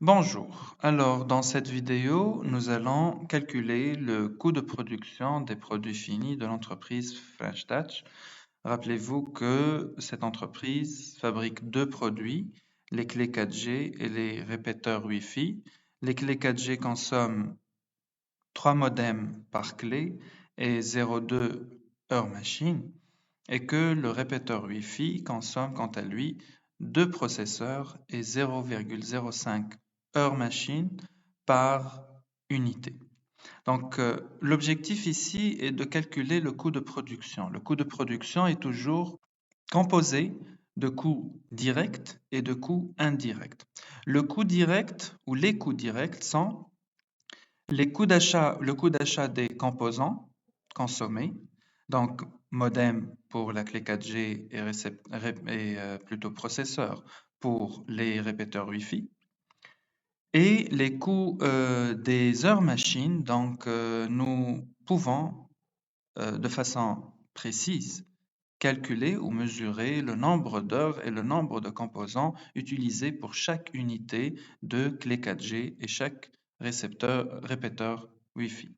Bonjour, alors dans cette vidéo, nous allons calculer le coût de production des produits finis de l'entreprise French Touch. Rappelez-vous que cette entreprise fabrique deux produits, les clés 4G et les répéteurs Wi-Fi. Les clés 4G consomment 3 modems par clé et 0,2 heure machine, et que le répéteur Wi-Fi consomme quant à lui deux processeurs et 0,05 heure machine par unité. Donc, l'objectif ici est de calculer le coût de production. Le coût de production est toujours composé de coûts directs et de coûts indirects. Le coût direct ou les coûts directs sont le coût d'achat des composants consommés, donc modem pour la clé 4G et plutôt processeur pour les répéteurs Wi-Fi, et les coûts des heures machines. Donc, nous pouvons de façon précise calculer ou mesurer le nombre d'heures et le nombre de composants utilisés pour chaque unité de clé 4G et chaque répéteur Wi-Fi.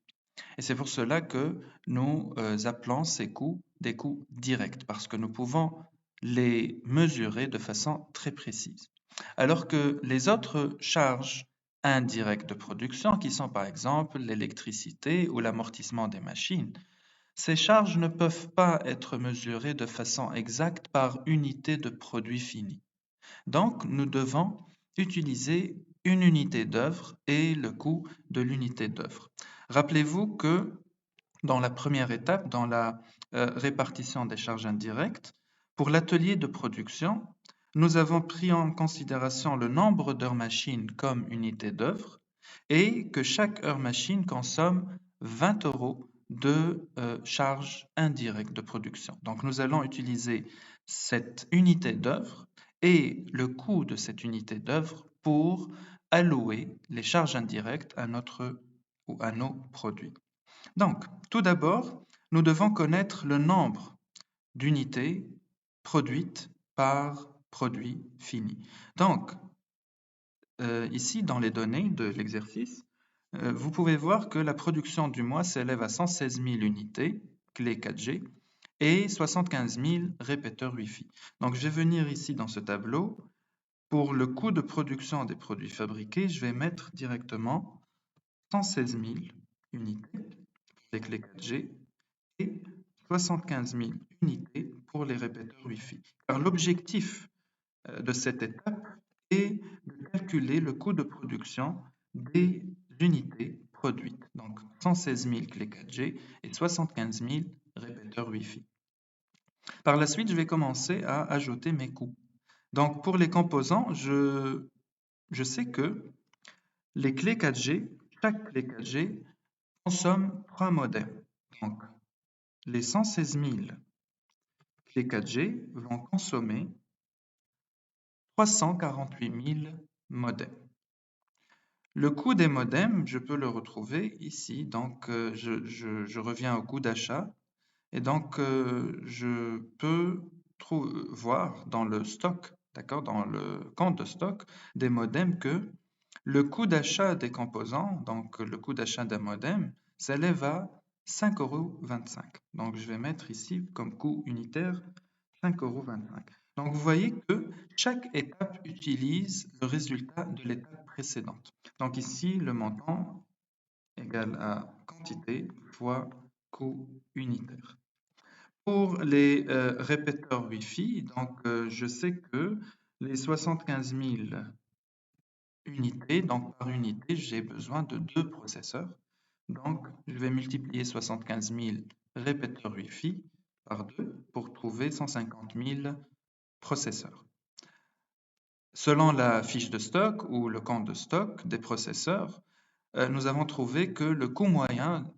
Et c'est pour cela que nous appelons ces coûts des coûts directs, parce que nous pouvons les mesurer de façon très précise. Alors que les autres charges indirectes de production, qui sont par exemple l'électricité ou l'amortissement des machines, ces charges ne peuvent pas être mesurées de façon exacte par unité de produit fini. Donc, nous devons utiliser une unité d'œuvre et le coût de l'unité d'œuvre. Rappelez-vous que dans la première étape, dans la répartition des charges indirectes, pour l'atelier de production, nous avons pris en considération le nombre d'heures machine comme unité d'œuvre et que chaque heure machine consomme 20 euros de charges indirectes de production. Donc nous allons utiliser cette unité d'œuvre et le coût de cette unité d'œuvre pour allouer les charges indirectes à notre ou à nos produits. Donc, tout d'abord, nous devons connaître le nombre d'unités produites par produit fini. Donc, ici, dans les données de l'exercice, vous pouvez voir que la production du mois s'élève à 116 000 unités, clés 4G, et 75 000 répéteurs Wi-Fi. Donc, je vais venir ici dans ce tableau. Pour le coût de production des produits fabriqués, je vais mettre directement 116 000 unités des clés 4G et 75 000 unités pour les répéteurs Wi-Fi. Car l'objectif de cette étape est de calculer le coût de production des unités produites. Donc 116 000 clés 4G et 75 000 répéteurs Wi-Fi. Par la suite, je vais commencer à ajouter mes coûts. Donc pour les composants, je sais que les clés 4G, chaque clé 4G consomme 3 modems. Donc les 116 000 clés 4G vont consommer 348 000 modems. Le coût des modems, je peux le retrouver ici. Donc, je reviens au coût d'achat. Et donc, je peux voir dans le stock, d'accord, dans le compte de stock des modems que le coût d'achat des composants, donc le coût d'achat d'un modem, s'élève à 5,25 €. Donc, je vais mettre ici comme coût unitaire 5,25 €. Donc, vous voyez que chaque étape utilise le résultat de l'étape précédente. Donc, ici, le montant égal à quantité fois coût unitaire. Pour les répéteurs Wi-Fi, donc, je sais que les 75 000 unités, donc par unité, j'ai besoin de deux processeurs. Donc, je vais multiplier 75 000 répéteurs Wi-Fi par 2 pour trouver 150 000 processeurs. Selon la fiche de stock ou le compte de stock des processeurs, nous avons trouvé que le coût moyen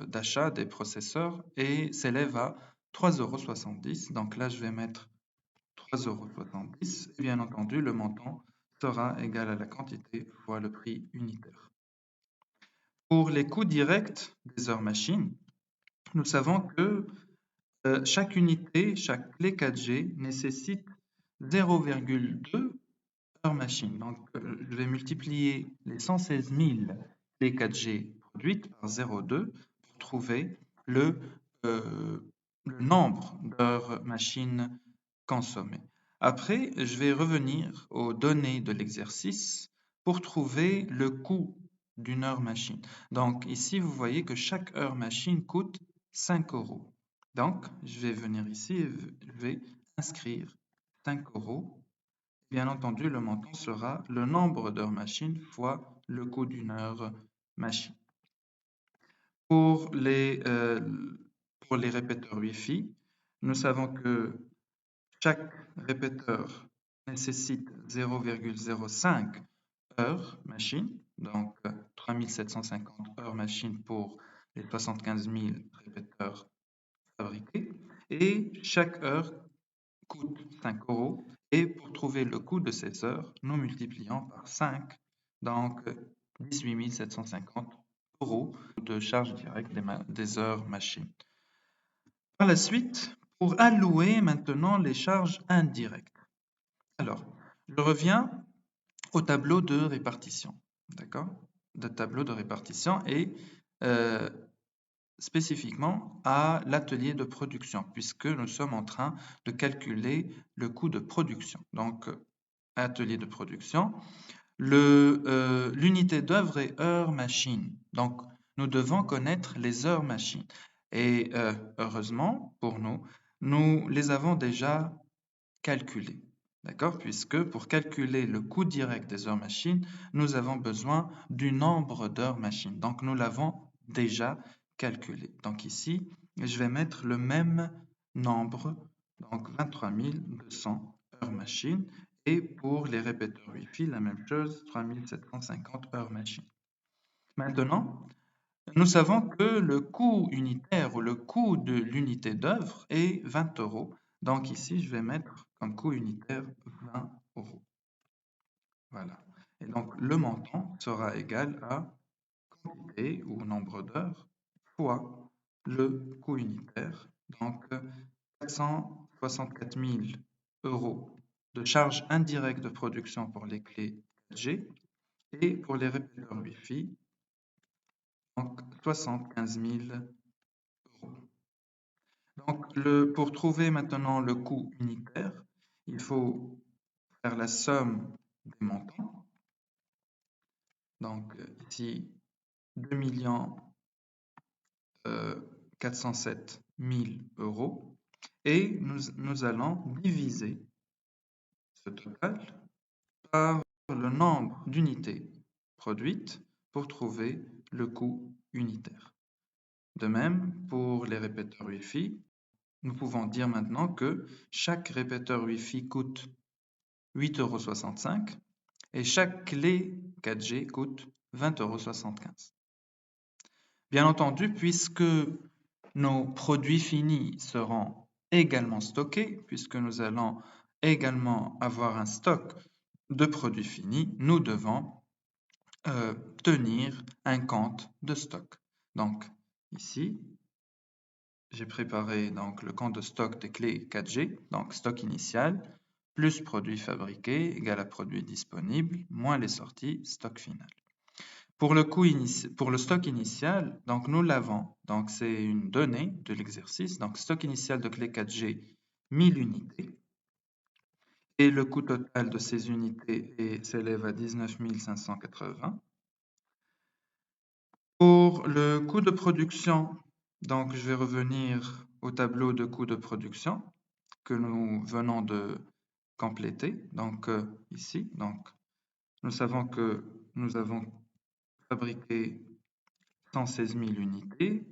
d'achat des processeurs s'élève à 3,70 €. Donc là, je vais mettre 3,70 € et bien entendu, le montant sera égal à la quantité fois le prix unitaire. Pour les coûts directs des heures machines, nous savons que chaque unité, chaque clé 4G nécessite 0,2 heures machine. Donc, je vais multiplier les 116 000 clés 4G produites par 0,2 pour trouver euh, le nombre d'heures machine consommées. Après, je vais revenir aux données de l'exercice pour trouver le coût d'une heure machine. Donc, ici, vous voyez que chaque heure machine coûte 5 euros. Donc, je vais venir ici et je vais inscrire 5 euros. Bien entendu, le montant sera le nombre d'heures machine fois le coût d'une heure machine. Pour les, euh, pour les répéteurs Wi-Fi, nous savons que chaque répéteur nécessite 0,05 heures machine, donc 3750 heures machine pour les 75 000 répéteurs fabriqués, et chaque heure coûte 5 euros. Et pour trouver le coût de ces heures, nous multiplions par 5, donc 18 750 euros de charge directe des heures machine. Par la suite, pour allouer maintenant les charges indirectes. Alors, je reviens au tableau de répartition, d'accord? De tableau de répartition et euh, spécifiquement à l'atelier de production, puisque nous sommes en train de calculer le coût de production. Donc, atelier de production, l'unité d'œuvre est heure machine. Donc, nous devons connaître les heures machine. Et heureusement pour nous, nous les avons déjà calculées. D'accord? Puisque pour calculer le coût direct des heures machine, nous avons besoin du nombre d'heures machine. Donc, nous l'avons déjà calculé. Donc ici, je vais mettre le même nombre, donc 23 200 heures machine. Et pour les répéteurs Wi-Fi, la même chose, 3750 heures machine. Maintenant, nous savons que le coût unitaire ou le coût de l'unité d'œuvre est 20 euros. Donc ici, je vais mettre comme coût unitaire 20 euros. Voilà. Et donc, le montant sera égal à quantité ou nombre d'heures fois le coût unitaire. Donc, 464 000 euros de charges indirectes de production pour les clés 4G et pour les répéteurs Wi-Fi, donc 75 000 euros. Donc, pour trouver maintenant le coût unitaire, il faut faire la somme des montants. Donc, ici, 2 407 000 euros. Et nous allons diviser ce total par le nombre d'unités produites pour trouver le coût unitaire. De même, pour les répéteurs Wi-Fi, nous pouvons dire maintenant que chaque répéteur Wi-Fi coûte 8,65 € et chaque clé 4G coûte 20,75 €. Bien entendu, puisque nos produits finis seront également stockés, puisque nous allons également avoir un stock de produits finis, nous devons tenir un compte de stock. Donc, ici, j'ai préparé donc, le compte de stock des clés 4G, donc stock initial, plus produits fabriqués égale à produits disponibles, moins les sorties, stock final. Pour le stock initial, donc nous l'avons, donc c'est une donnée de l'exercice, donc stock initial de clé 4G, 1000 unités, et le coût total de ces unités s'élève à 19 580. Pour le coût de production, donc je vais revenir au tableau de coût de production que nous venons de compléter, donc ici, donc nous savons que nous avons fabriqué 116 000 unités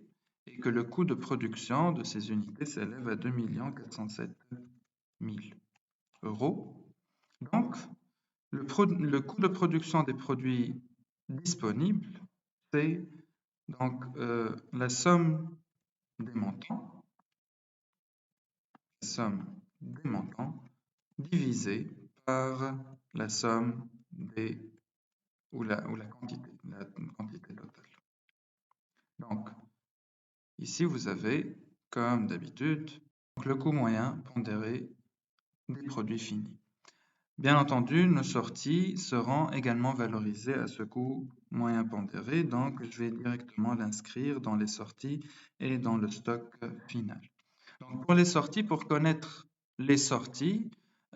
et que le coût de production de ces unités s'élève à 2 407 000 euros. Donc, le coût de production des produits disponibles, c'est donc la somme des montants, divisée par la somme des ou la quantité totale. Donc, ici, vous avez, comme d'habitude, le coût moyen pondéré des produits finis. Bien entendu, nos sorties seront également valorisées à ce coût moyen pondéré, donc je vais directement l'inscrire dans les sorties et dans le stock final. Donc pour les sorties, pour connaître les sorties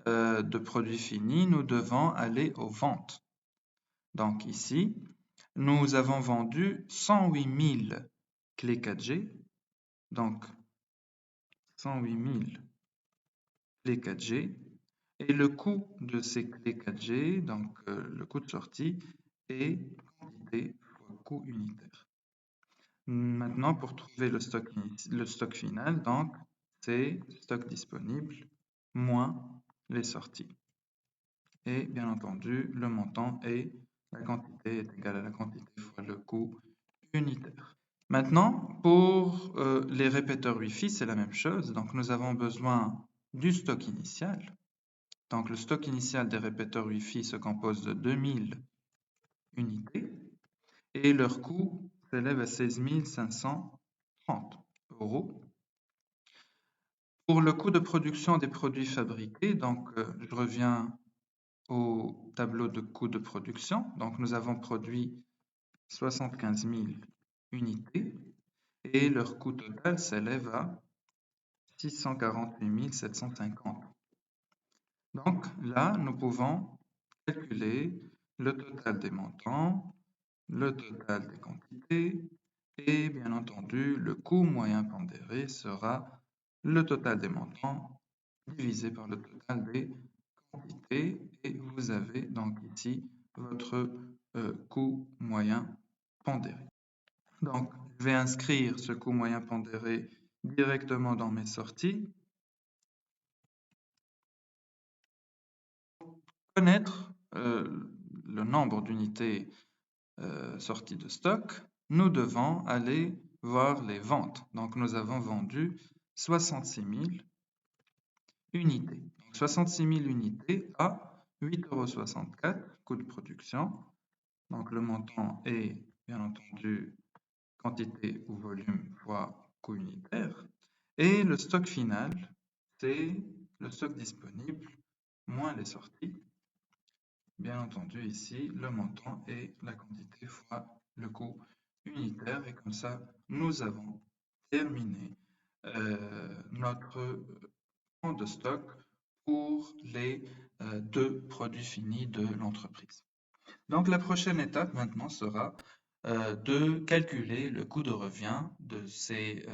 de produits finis, nous devons aller aux ventes. Donc ici, nous avons vendu 108 000 clés 4G, donc 108 000 clés 4G, et le coût de ces clés 4G, donc le coût de sortie, est quantité fois coût unitaire. Maintenant, pour trouver le stock final, donc c'est stock disponible moins les sorties. Et bien entendu, le montant est la quantité est égale à la quantité fois le coût unitaire. Maintenant, pour les répéteurs Wi-Fi, c'est la même chose. Donc, nous avons besoin du stock initial. Donc, le stock initial des répéteurs Wi-Fi se compose de 2000 unités et leur coût s'élève à 16 530 euros. Pour le coût de production des produits fabriqués, donc je reviens au tableau de coût de production. Donc, nous avons produit 75 000 unités et leur coût total s'élève à 648 750. Donc là, nous pouvons calculer le total des montants, le total des quantités et bien entendu, le coût moyen pondéré sera le total des montants divisé par le total des quantités et vous avez donc ici votre coût moyen pondéré. Donc, je vais inscrire ce coût moyen pondéré directement dans mes sorties. Connaître le nombre d'unités sorties de stock, nous devons aller voir les ventes. Donc, nous avons vendu 66 000 unités. Donc, 66 000 unités à 8,64 €, coût de production. Donc, le montant est bien entendu quantité ou volume fois coût unitaire. Et le stock final, c'est le stock disponible moins les sorties. Bien entendu, ici, le montant est la quantité fois le coût unitaire. Et comme ça, nous avons terminé notre compte de stock pour les deux produits finis de l'entreprise. Donc, la prochaine étape maintenant sera de calculer le coût de revient de ces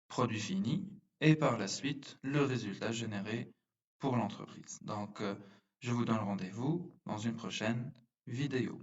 produits finis et par la suite le résultat généré pour l'entreprise. Donc, je vous donne rendez-vous dans une prochaine vidéo.